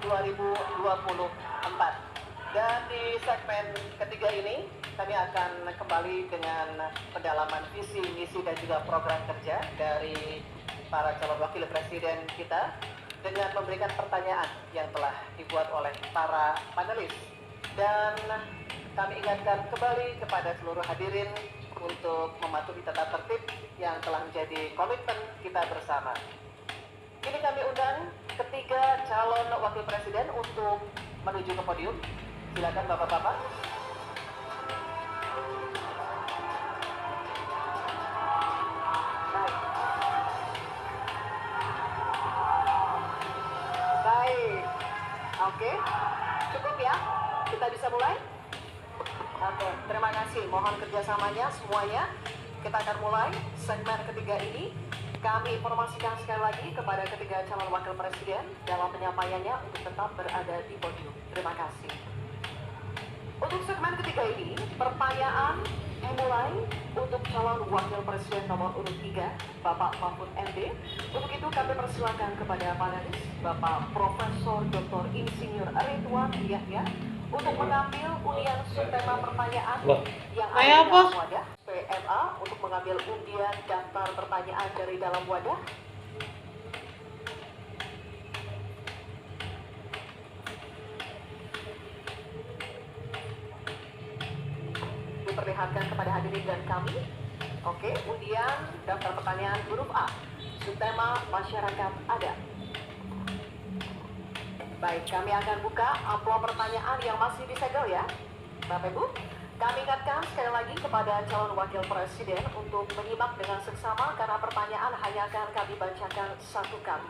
2024. Dan di segmen ketiga ini kami akan kembali dengan pendalaman visi, misi dan juga program kerja dari para calon wakil presiden kita dengan memberikan pertanyaan yang telah dibuat oleh para panelis. Dan kami ingatkan kembali kepada seluruh hadirin untuk mematuhi tata tertib yang telah menjadi komitmen kita bersama. Kini kami undang ketiga calon wakil presiden untuk menuju ke podium. Silakan Bapak-bapak. Baik. Oke. Cukup ya? Kita bisa mulai? Oke, terima kasih. Mohon kerjasamanya semuanya. Kita akan mulai segmen ketiga ini. Kami informasikan sekali lagi kepada ketiga calon wakil presiden dalam penyampaiannya untuk tetap berada di podium. Terima kasih. Untuk segmen ketiga ini, pertanyaan dimulai untuk calon wakil presiden nomor urut 3, Bapak Mahfud MD. Untuk itu kami persilakan kepada panelis, Bapak Profesor Dr. Insinyur Ridwan Yahya, untuk mengambil undian subtema pertanyaan yang ada di dalam wadah. PMA untuk mengambil undian daftar pertanyaan dari dalam wadah. Diperlihatkan kepada hadirin dan kami. Oke, undian daftar pertanyaan huruf A, subtema masyarakat adat. Baik, kami akan buka amplop pertanyaan yang masih disegel ya, Bapak Ibu. Kami ingatkan sekali lagi kepada calon wakil presiden untuk menyimak dengan seksama karena pertanyaan hanya akan kami bacakan satu kali.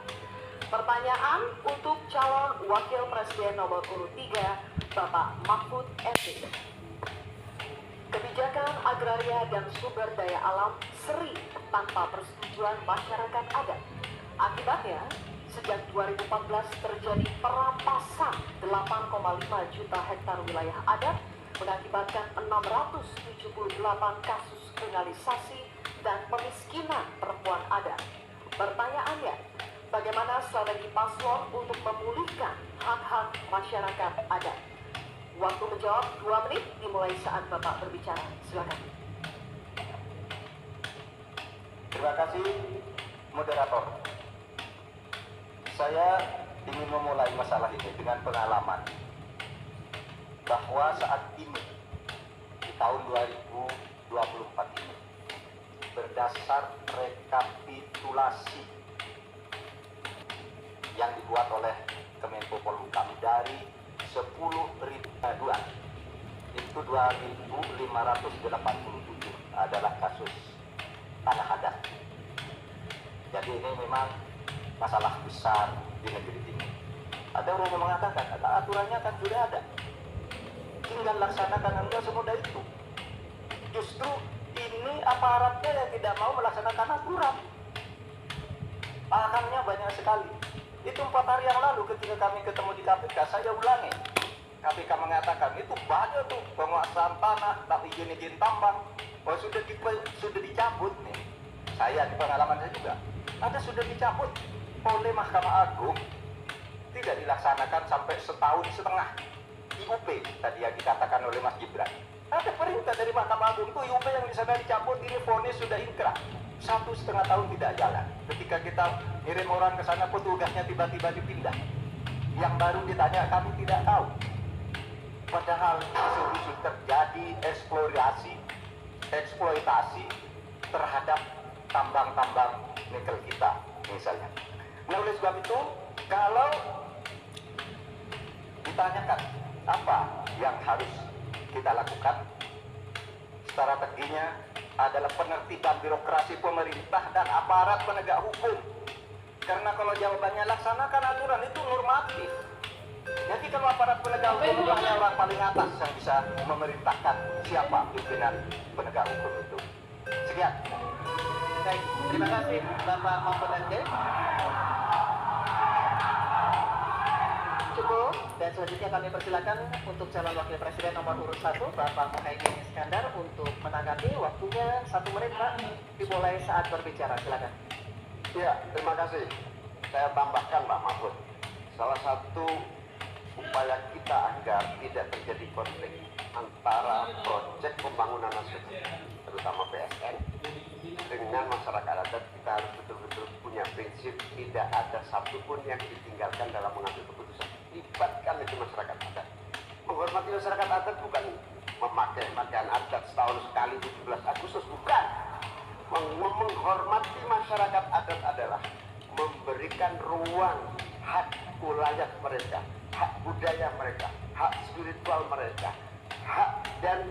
Pertanyaan untuk calon wakil presiden nomor urut 3, Bapak Mahfud MD. Kebijakan agraria dan sumber daya alam seri tanpa persetujuan masyarakat adat. Akibatnya, sejak 2014 terjadi perampasan 8,5 juta hektar wilayah adat, mengakibatkan 678 kasus kriminalisasi dan pemiskinan perempuan adat. Pertanyaannya, bagaimana strategi paslon untuk memulihkan hak-hak masyarakat adat? Waktu menjawab 2 menit dimulai saat Bapak berbicara. Silakan. Terima kasih, moderator. Saya ingin memulai masalah ini dengan pengalaman bahwa saat ini di tahun 2024 ini berdasar rekapitulasi yang dibuat oleh Kemenko Polhukam dari 10.000 aduan itu 2.587 adalah kasus tanah adat. Jadi ini memang masalah besar di negeri ini. Ada orang yang mengatakan, aturannya kan sudah ada, tinggal laksanakan, enggak semudah itu. Justru ini aparatnya yang tidak mau melaksanakan aturan. Pahamnya banyak sekali. Itu 4 hari yang lalu ketika kami ketemu di KPK, saya ulangi. KPK mengatakan itu banyak tuh penguasaan tanah, tak izin tambang, sudah dicabut nih. Saya di pengalaman saya juga, ada sudah dicabut oleh Mahkamah Agung, tidak dilaksanakan sampai 1,5 tahun. IUP tadi yang dikatakan oleh Mas Gibran. Ada perintah dari Mahkamah Agung itu IUP yang di sana dicabut, ini vonis sudah inkrah. 1,5 tahun tidak jalan. Ketika kita ngirim orang ke sana, petugasnya tiba-tiba dipindah. Yang baru ditanya, kami tidak tahu. Padahal isu-isu terjadi eksploitasi terhadap tambang-tambang nikel kita misalnya. Nah, oleh sebab itu, kalau ditanyakan apa yang harus kita lakukan, strateginya adalah penertiban birokrasi pemerintah dan aparat penegak hukum. Karena kalau jawabannya laksanakan aturan itu normatif. Jadi kalau aparat penegak hukum itu hanya orang paling atas yang bisa memerintahkan siapa pimpinan penegak hukum itu. Sekian. Baik, terima kasih Bapak Mahfud MD. Cukup, dan selanjutnya kami persilakan untuk calon wakil presiden nomor urut 1, Bapak Muhaimin Iskandar, untuk menanggapi. Waktunya 1 menit, Pak, dimulai saat berbicara. Silakan. Ya, terima kasih. Saya tambahkan Pak Mahfud, salah satu upaya kita agar tidak terjadi konflik antara proyek pembangunan nasional, terutama PSN, dengan masyarakat adat. Kita harus betul-betul punya prinsip tidak ada satupun yang ditinggalkan dalam mengambil keputusan. Libatkan itu masyarakat adat. Menghormati masyarakat adat bukan memakai pakaian adat setahun sekali 17 Agustus, bukan. Menghormati masyarakat adat adalah memberikan ruang hak wilayah mereka, hak budaya mereka, hak spiritual mereka, hak dan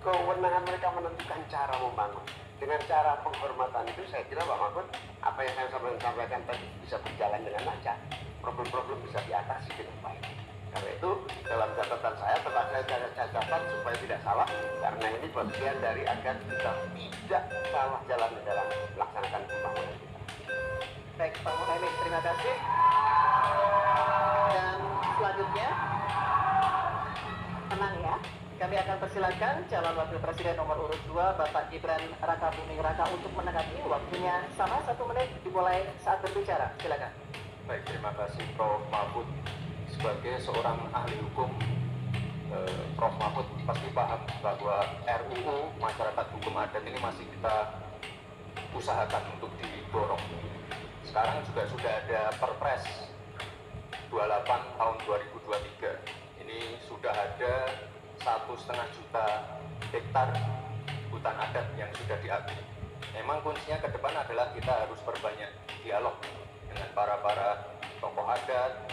kewenangan mereka menentukan cara membangun. Dengan cara penghormatan itu saya kira Pak Mahfud, apa yang saya sampaikan tadi bisa berjalan dengan lancar, problem-problem bisa diatasi dengan baik. Karena itu dalam catatan saya telah saya catat supaya tidak salah, karena ini bagian dari agar kita tidak salah jalan dalam melaksanakan pembangunan kita. Baik, Pak Muhammad, terima kasih. Dan selanjutnya, tenang ya, kami akan persilakan calon wakil presiden nomor urut 2, Bapak Gibran Raka Buming Raka untuk menanggapi. Waktunya sama 1 menit dimulai saat berbicara. Silakan. Baik, terima kasih Prof. Mahfud. Sebagai seorang ahli hukum, Prof. Mahfud pasti paham bahwa RUU Masyarakat Hukum Adat ini masih kita usahakan untuk didorong. Sekarang juga sudah ada Perpres 28 tahun 2023. Ini sudah ada 1,5 juta hektar hutan adat yang sudah diambil. Memang kuncinya ke depan adalah kita harus perbanyak dialog dengan para tokoh adat,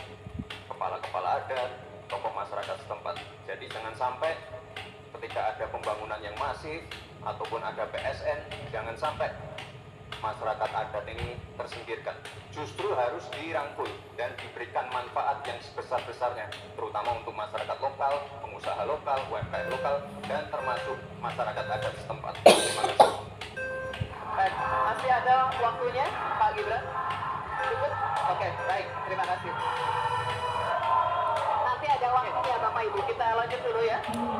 kepala-kepala adat, tokoh masyarakat setempat. Jadi jangan sampai ketika ada pembangunan yang masif ataupun ada PSN, jangan sampai masyarakat adat ini tersingkirkan. Justru harus dirangkul dan diberikan manfaat yang sebesar-besarnya, terutama untuk masyarakat lokal, pengusaha lokal, UMKM lokal, dan termasuk masyarakat adat setempat. Terima kasih. Baik, masih ada waktunya, Pak Gibran? Cukup? Oke, baik, terima kasih. Nanti ada waktunya Bapak Ibu, kita lanjut dulu ya.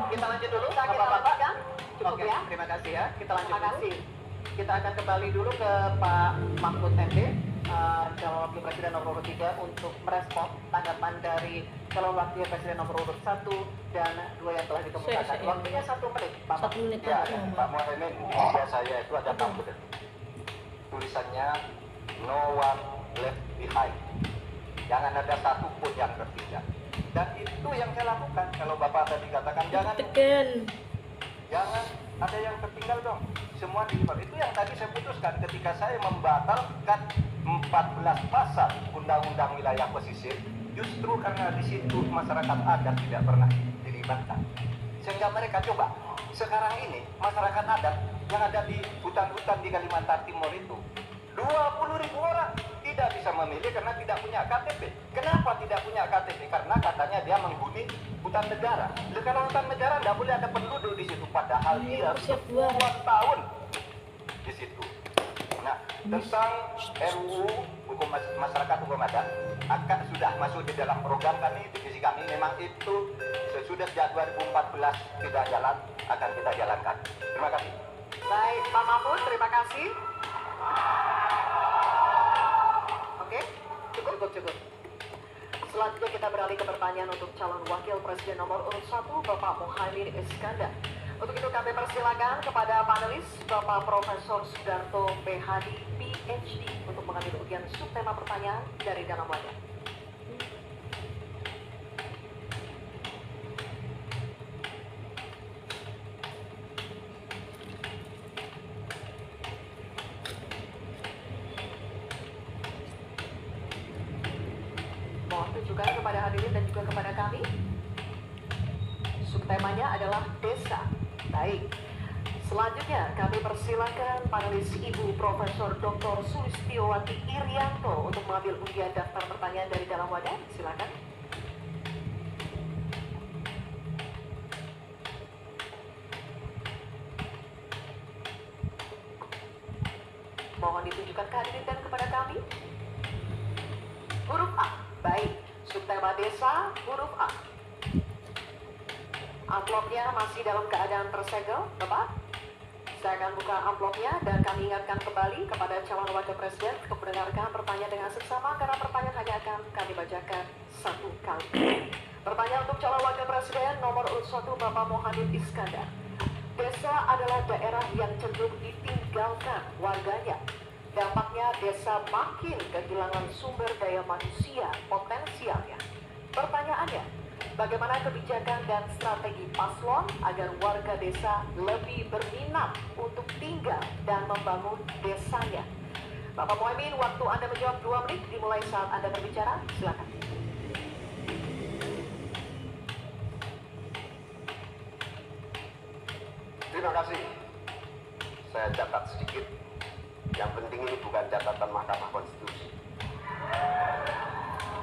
Kita lanjut dulu, Bapak-Bapak. Cukup ya? Terima kasih ya, kita lanjut dulu. Kita akan kembali dulu ke Pak Mahfud MD, calon wakil presiden nomor urut 3 untuk merespon tanggapan dari calon wakil presiden nomor urut 1 dan 2 yang telah dikemukakan. Waktunya 1 menit, Pak. 1 menit. Ya, Pak Muhammad, di meja saya itu ada pamflet. Tulisannya no one left behind. Jangan ada satupun yang tertinggal. Dan itu yang saya lakukan. Kalau Bapak tadi katakan jangan ada yang tertinggal dong. Semua dilibat. Itu yang tadi saya putuskan ketika saya membatalkan 14 pasal Undang-Undang Wilayah Pesisir, justru karena di situ masyarakat adat tidak pernah dilibatkan. Sehingga mereka coba. Sekarang ini masyarakat adat yang ada di hutan-hutan di Kalimantan Timur itu 20.000 orang tidak bisa memilih karena tidak punya KTP. Kenapa tidak punya KTP? Karena katanya dia menghuni hutan negara. Kalau hutan negara tidak boleh ada penduduk di situ, padahal dia puluhan tahun di situ. Nah, tentang RUU hukum masyarakat hukum adat akan sudah masuk di dalam program kami, divisi kami. Memang itu sesudah sejak 2014 tidak jalan, akan kita jalankan. Terima kasih. Baik, Pak Mahfud, terima kasih. Oke, cukup. Selanjutnya kita beralih ke pertanyaan untuk calon wakil presiden nomor urut 1, Bapak Muhaimin Iskandar. Untuk itu kami persilakan kepada panelis Bapak Profesor Sudarto PhD PhD untuk mengambil ujian subtema pertanyaan dari dalam wadah. Mohon tunjukkan kepada hadirin dan juga kepada kami. Subtemanya adalah desa. Baik. Selanjutnya kami persilakan panelis Ibu Profesor Dr. Sulistiowati Irianto untuk mengambil undian daftar pertanyaan dari dalam wadah. Silakan. Mohon ditunjukkan ke hadirin dan kepada kami. Huruf A. Baik. Subtema desa huruf A. Amplopnya masih dalam keadaan tersegel, Bapak. Saya akan buka amplopnya dan kami ingatkan kembali kepada calon wakil presiden untuk mendengarkan pertanyaan dengan seksama karena pertanyaan hanya akan kami bacakan 1 kali. Pertanyaan untuk calon wakil presiden nomor urut 1 Bapak Muhammad Iskandar. Desa adalah daerah yang cenderung ditinggalkan warganya. Dampaknya desa makin kehilangan sumber daya manusia potensialnya. Pertanyaannya, bagaimana kebijakan dan strategi paslon agar warga desa lebih berminat untuk tinggal dan membangun desanya? Bapak Muhaimin, waktu Anda menjawab 2 menit dimulai saat Anda berbicara. Silakan. Terima kasih. Saya catat sedikit. Yang penting ini bukan catatan Mahkamah Konstitusi.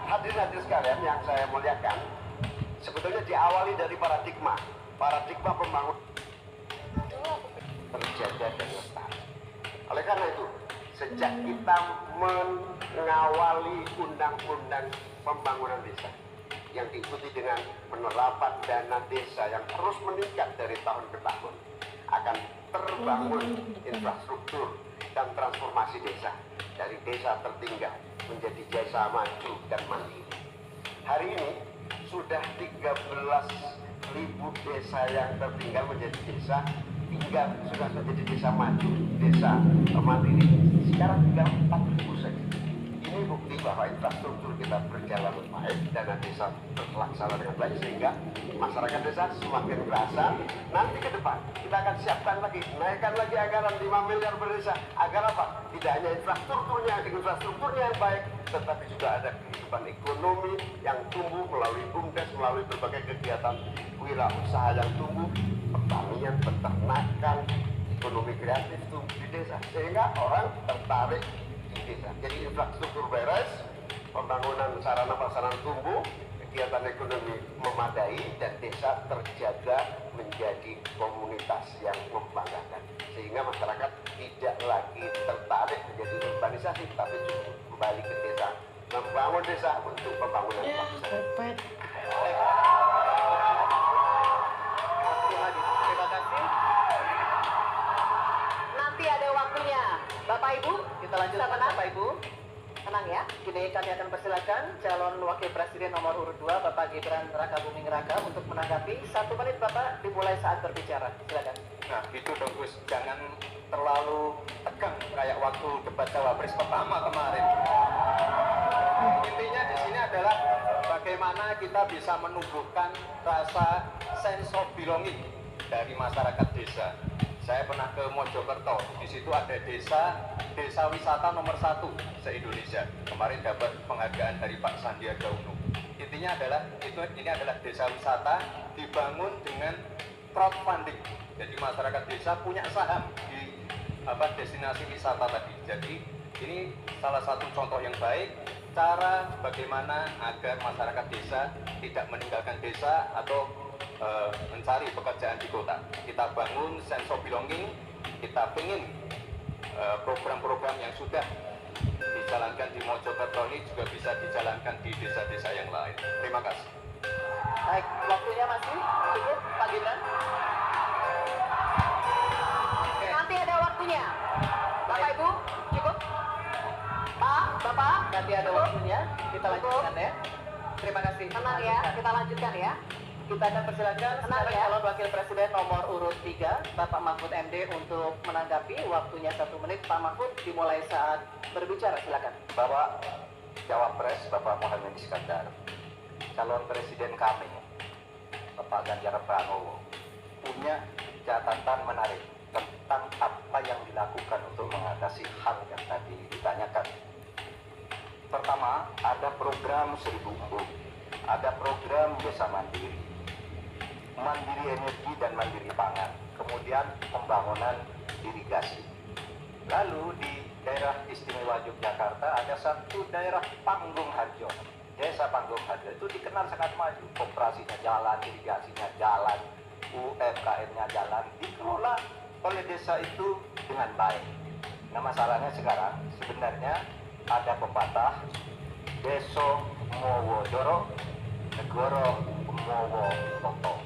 Hadirin sekalian yang saya muliakan, sebetulnya diawali dari paradigma pembangunan terjaga dan lestari. Oleh karena itu, sejak kita mengawali undang-undang pembangunan desa yang diikuti dengan penerapan dana desa yang terus meningkat dari tahun ke tahun, akan terbangun infrastruktur dan transformasi desa dari desa tertinggal menjadi desa maju dan mandiri. Hari ini sudah 13.000 desa yang tertinggal menjadi desa tinggal, sudah menjadi desa maju, desa mandiri. Sekarang tinggal 4.000 saja. Ini bukti bahwa infrastruktur kita berjalan baik, dana desa terlaksana dengan baik, sehingga masyarakat desa semakin merasa. Nanti ke depan kita akan siapkan lagi, naikkan lagi anggaran 5 miliar per desa. Agar apa? Tidak hanya infrastrukturnya yang baik, tetapi juga ada kehidupan ekonomi yang tumbuh melalui BUMDes, melalui berbagai kegiatan wirausaha yang tumbuh, pertanian, peternakan, ekonomi kreatif tumbuh di desa, sehingga orang tertarik di desa. Jadi infrastruktur beres, pembangunan sarana prasarana tumbuh, kegiatan ekonomi memadai, dan desa terjaga menjadi komunitas yang membanggakan, sehingga masyarakat tidak lagi tertarik menjadi urbanisasi, tapi justru kembali ke desa, membangun desa untuk pembangunan bangsa. Terima kasih. Nanti ada waktunya. Bapak Ibu, kita lanjutkan. Bapak Ibu, tenang ya. Kini kami akan persilakan calon wakil presiden nomor urut 2 Bapak Gibran Rakabuming Raka untuk menanggapi. 1 menit Bapak dimulai saat berbicara. Silakan. Nah, itu dong Gus, jangan terlalu tegang kayak waktu debat cawapres pertama kemarin. Intinya di sini adalah bagaimana kita bisa menumbuhkan rasa sense of belonging dari masyarakat desa. Saya pernah ke Mojokerto, di situ ada desa wisata nomor 1 se-Indonesia. Kemarin dapat penghargaan dari Pak Sandiaga Uno. Intinya adalah ini adalah desa wisata dibangun dengan crowdfunding. Jadi masyarakat desa punya saham di destinasi wisata tadi. Jadi ini salah satu contoh yang baik cara bagaimana agar masyarakat desa tidak meninggalkan desa atau mencari pekerjaan di kota. Kita bangun sense of belonging, kita ingin program-program yang sudah dijalankan di Mojokerto ini juga bisa dijalankan di desa-desa yang lain. Terima kasih. Baik, waktunya masih cukup, Pak Gibran. Nanti ada waktunya. Bapak Ibu, cukup? Pak, Bapak, nanti ada waktunya. Kita lanjutkan ya. Terima kasih. Tenang ya, kita lanjutkan ya. Kita akan persilakan sekarang calon wakil presiden nomor urut 3 Bapak Mahfud MD untuk menanggapi. Waktunya 1 menit. Pak Mahfud dimulai saat berbicara. Silakan. Bapak Cawapres Bapak Muhammad Iskandar, calon presiden kami Bapak Ganjar Pranowo punya catatan menarik tentang apa yang dilakukan untuk mengatasi hal yang tadi ditanyakan. Pertama, ada program 1000 embung, ada program desa mandiri, mandiri energi dan mandiri pangan, kemudian pembangunan irigasi. Lalu di daerah istimewa Yogyakarta ada satu daerah Panggung Harjo. Desa Panggung Harjo itu dikenal sangat maju, operasinya jalan, irigasinya jalan, UMKM-nya jalan, dikelola oleh desa itu dengan baik. Nah, masalahnya sekarang sebenarnya ada pepatah Deso Mowo Doro, Negoro Mowo Toto.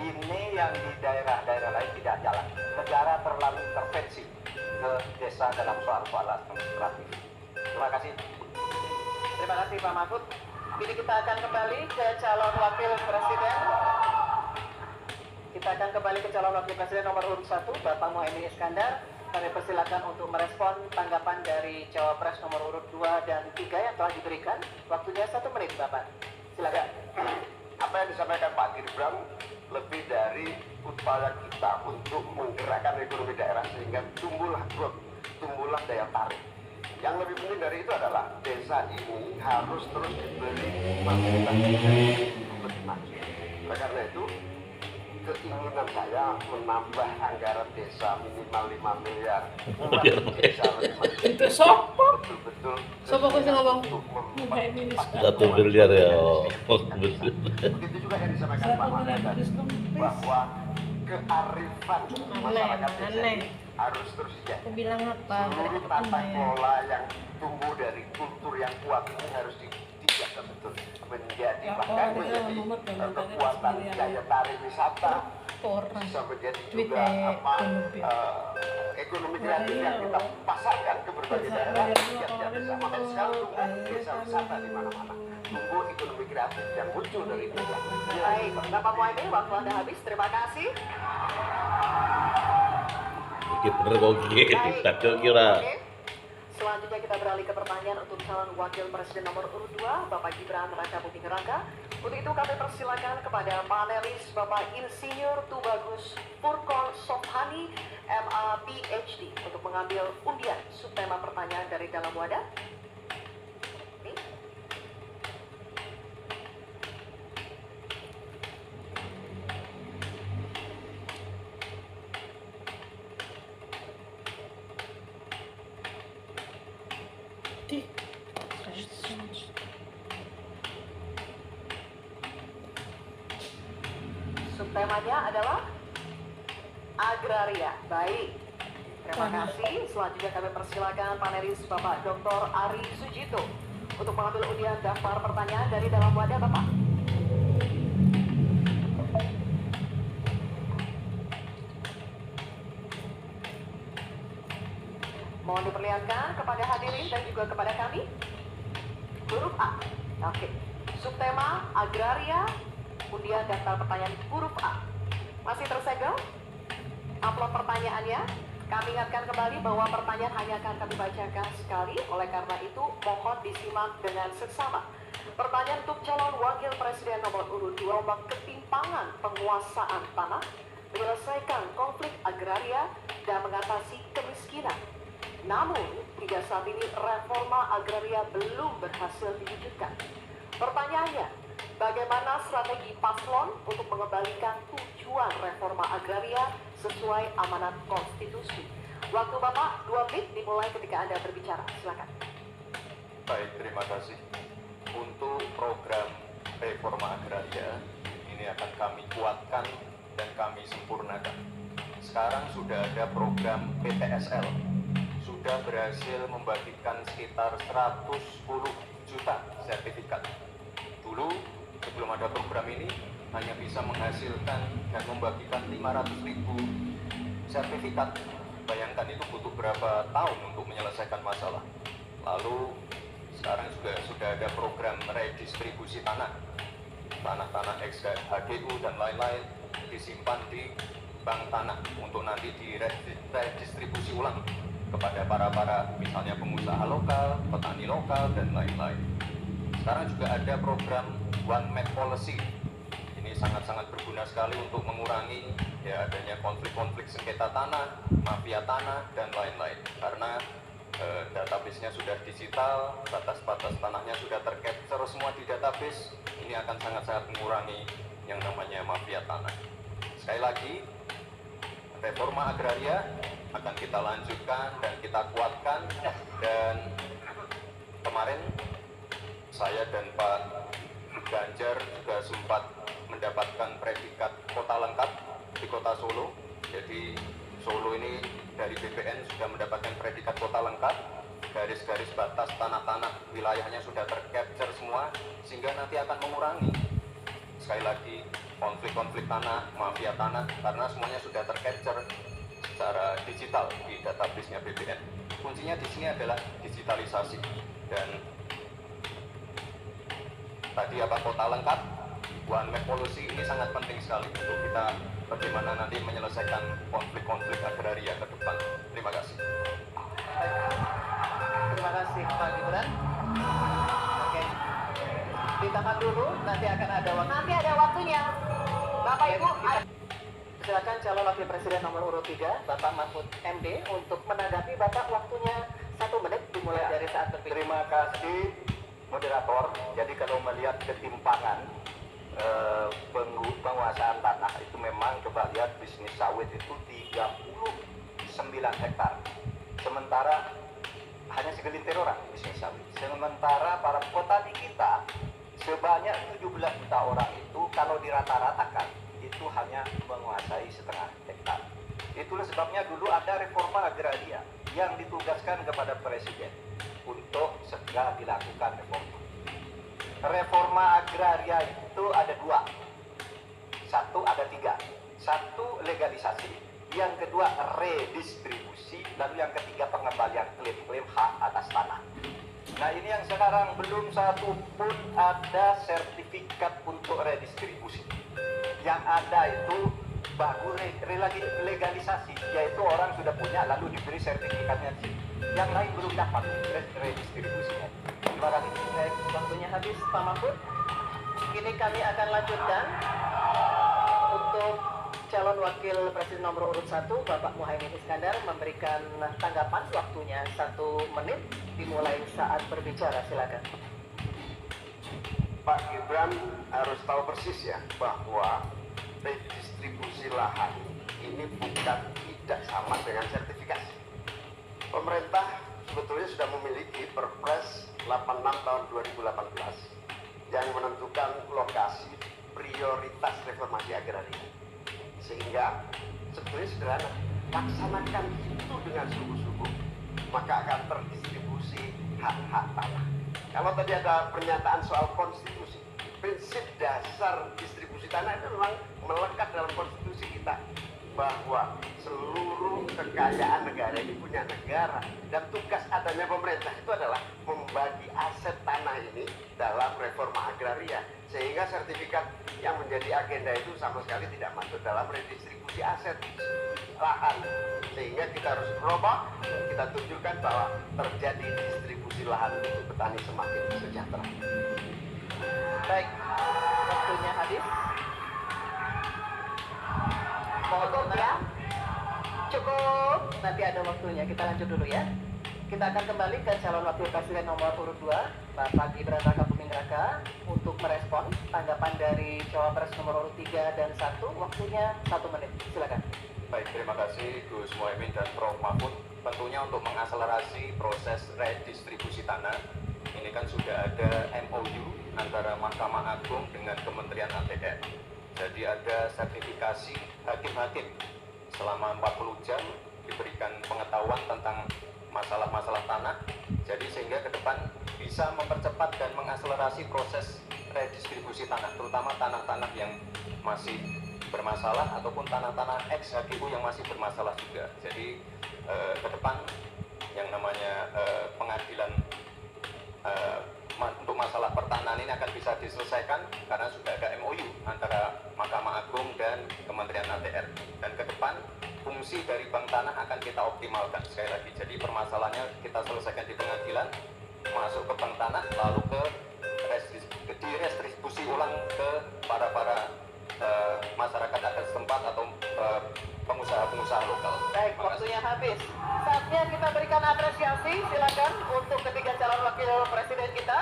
Ini yang di daerah-daerah lain tidak jalan. Negara terlalu intervensi ke desa dalam soal-soal administratif. Terima kasih. Terima kasih Pak Mahfud. Kini kita akan kembali ke calon wakil presiden. Kita akan kembali ke calon wakil presiden nomor urut 1, Bapak Muhaimin Iskandar. Kami persilakan untuk merespon tanggapan dari cawapres nomor urut 2 dan 3 yang telah diberikan. Waktunya 1 menit, Bapak. Silakan. Apa yang disampaikan Pak Gibran lebih dari upaya kita untuk menggerakkan ekonomi daerah sehingga tumbuhlah daya tarik. Yang lebih penting dari itu adalah desa ini harus terus diberi fasilitas untuk maju. Oleh karena itu, keinginan saya menambah anggaran desa minimal 5 miliar. Desa Itu sopo? betul-betul Sopo kok sing ngomong? untuk Muhaimin Iskandar. 1 miliar ya. begitu juga yang disampaikan Pak Mahfud tadi, bahwa kearifan masyarakat desa ini harus terus dijaga. Aku bilang apa? Seluruh tata kelola yang tumbuh dari kultur yang kuat ini harus dijaga betul, menjadi bahkan menjadi kekuatan daya tarik wisata, bisa menjadi juga ekonomi kreatif yang kita pasarkan ke berbagai daerah. Tiap desa, maka sekarang tumbuh desa wisata di mana-mana, tumbuh ekonomi kreatif yang muncul dari desa. Baik, Bapak Muhaimin, waktu Anda habis. Terima kasih. Oke, bener kok gitu. Tak kira. Oke. Selanjutnya kita beralih ke pertanyaan untuk calon wakil presiden nomor urut 2, Bapak Gibran Raka Buming Raka. Untuk itu kami persilakan kepada panelis Bapak Insinyur Tubagus Furkon Sofhani, MA PhD, untuk mengambil undian subtema pertanyaan dari dalam wadah. Ini. Subtemanya adalah agraria. Baik. Terima kasih. Selanjutnya kami persilakan panelis Bapak Dr. Ari Sujito untuk mengambil undian daftar pertanyaan dari dalam wadah, Bapak. Mohon diperlihatkan kepada hadirin dan juga kepada kami. Huruf A. Oke. Subtema agraria, undian daftar pertanyaan huruf A. Masih tersegel? Amplop pertanyaannya. Kami ingatkan kembali bahwa pertanyaan hanya akan kami bacakan sekali. Oleh karena itu, mohon disimak dengan seksama. Pertanyaan untuk calon wakil presiden nomor urut 2, rombak ketimpangan penguasaan tanah, menyelesaikan konflik agraria, dan mengatasi kemiskinan. Namun, hingga saat ini reforma agraria belum berhasil diwujudkan. Pertanyaannya, bagaimana strategi paslon untuk mengembalikan tujuan reforma agraria sesuai amanat konstitusi? Waktu Bapak 2 menit dimulai ketika Anda berbicara. Silakan. Baik, terima kasih. Untuk program reforma agraria ini akan kami kuatkan dan kami sempurnakan. Sekarang sudah ada program PTSL, sudah berhasil membagikan sekitar 110 juta sertifikat. Dulu sebelum ada program ini hanya bisa menghasilkan dan membagikan 500.000 sertifikat. Bayangkan itu butuh berapa tahun untuk menyelesaikan masalah. Lalu sekarang juga sudah ada program redistribusi tanah ex HGU dan lain-lain disimpan di bank tanah untuk nanti diredistribusi ulang kepada para misalnya pengusaha lokal, petani lokal, dan lain-lain. Sekarang juga ada program One Map Policy. Ini sangat-sangat berguna sekali untuk mengurangi adanya konflik-konflik sengketa tanah, mafia tanah, dan lain-lain. Karena database-nya sudah digital, batas-batas tanahnya sudah tercapture semua di database. Ini akan sangat-sangat mengurangi yang namanya mafia tanah. Sekali lagi, reforma agraria akan kita lanjutkan dan kita kuatkan. Dan kemarin saya dan Pak Ganjar juga sempat mendapatkan predikat kota lengkap di kota Solo. Jadi Solo ini dari BPN sudah mendapatkan predikat kota lengkap. Garis-garis batas tanah-tanah wilayahnya sudah tercapture semua, sehingga nanti akan mengurangi sekali lagi konflik-konflik tanah, mafia tanah, karena semuanya sudah tercapture secara digital di database-nya BPN. Kuncinya di sini adalah digitalisasi. Dan tadi apa kota lengkap, one map policy ini sangat penting sekali untuk kita bagaimana nanti menyelesaikan konflik-konflik agraria ke depan. Terima kasih. Terima kasih Pak Gibran. Oke, ditahan dulu, nanti akan ada waktu. Nanti ada waktunya. Bapak Ibu, Silakan calon wakil presiden nomor urut 3, Bapak Mahfud MD, untuk menanggapi Bapak. Waktunya 1 menit dimulai dari saat berbicara. Terima kasih moderator. Jadi kalau melihat ketimpangan penguasaan tanah itu memang coba lihat bisnis sawit itu 39 hektar. Sementara hanya segelintir orang bisnis sawit. Sementara para petani kita sebanyak 17 juta orang itu kalau dirata-ratakan itu hanya menguasai setengah hektar. Itulah sebabnya dulu ada reforma agraria yang ditugaskan kepada presiden untuk segera dilakukan reforma. Reforma agraria itu ada 2. Ada 3. 1 legalisasi, yang kedua redistribusi, lalu yang ketiga pengembalian klaim-klaim hak atas tanah. Nah ini yang sekarang belum satu pun ada sertifikat untuk redistribusi. Yang ada itu baru legalisasi, yaitu orang sudah punya lalu diberi sertifikatnya. Yang lain belum dapat redistribusinya. Terima kasih. Baik, waktunya habis Pak Mahfud. Kini kami akan lanjutkan untuk calon wakil presiden nomor urut 1, Bapak Muhaimin Iskandar, memberikan tanggapan. Waktunya 1 menit dimulai saat berbicara. Silakan. Pak Gibran harus tahu persis ya bahwa redistribusi lahan ini bukan tidak sama dengan sertifikasi. Pemerintah sebetulnya sudah memiliki Perpres 86 tahun 2018 yang menentukan lokasi prioritas reformasi agraria. Sehingga sebetulnya sederhana, laksanakan itu dengan sungguh-sungguh, maka akan terdistribusi hak-hak tanah. Kalau tadi ada pernyataan soal konstitusi, prinsip dasar distribusi tanah itu memang melekat dalam konstitusi kita, bahwa seluruh kekayaan negara ini punya negara, dan tugas adanya pemerintah itu adalah membagi aset tanah ini dalam reforma agraria, sehingga sertifikat yang menjadi agenda itu sama sekali tidak masuk dalam redistribusi aset lahan. Sehingga kita harus berubah, kita tunjukkan bahwa terjadi distribusi lahan untuk petani semakin sejahtera. Baik, waktunya habis. Mohon cukup ya. tenang. Cukup. Nanti ada waktunya. Kita lanjut dulu ya. Kita akan kembali ke calon wakil presiden nomor urut 2, Bapak Gibran Rakabuming Raka, untuk merespon tanggapan dari cawapres nomor urut 3 dan 1. Waktunya 1 menit. Silakan. Baik, terima kasih Gus Muhaimin dan Prof. Mahfud. Tentunya untuk mengakselerasi proses redistribusi tanah, ini kan sudah ada MOU antara Mahkamah Agung dengan Kementerian ATR. Jadi ada sertifikasi hakim-hakim selama 40 jam diberikan pengetahuan tentang masalah-masalah tanah. Jadi sehingga ke depan bisa mempercepat dan mengakselerasi proses redistribusi tanah, terutama tanah-tanah yang masih bermasalah ataupun tanah-tanah ex HGU yang masih bermasalah juga. Jadi ke depan yang namanya pengadilan untuk masalah pertanahan ini akan bisa diselesaikan karena sudah ada MOU antara Mahkamah Agung dan Kementerian ATR. Dan ke depan fungsi dari bank tanah akan kita optimalkan sekali lagi. Jadi permasalahannya kita selesaikan di pengadilan, masuk ke bank tanah, lalu ke direstribusi ulang ke para masyarakat adat setempat atau pengusaha-pengusaha lokal. Baik, waktunya habis. Saatnya kita berikan apresiasi. Silakan untuk ketiga calon wakil presiden kita.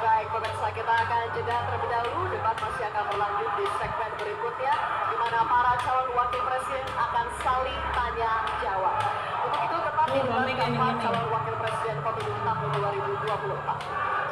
Baik, pemirsa, kita akan jeda terlebih dahulu. Debat masih akan berlanjut di segmen berikutnya, di mana para calon wakil presiden akan saling tanya jawab. Untuk itu tetap di calon wakil presiden pemilu tahun 2024.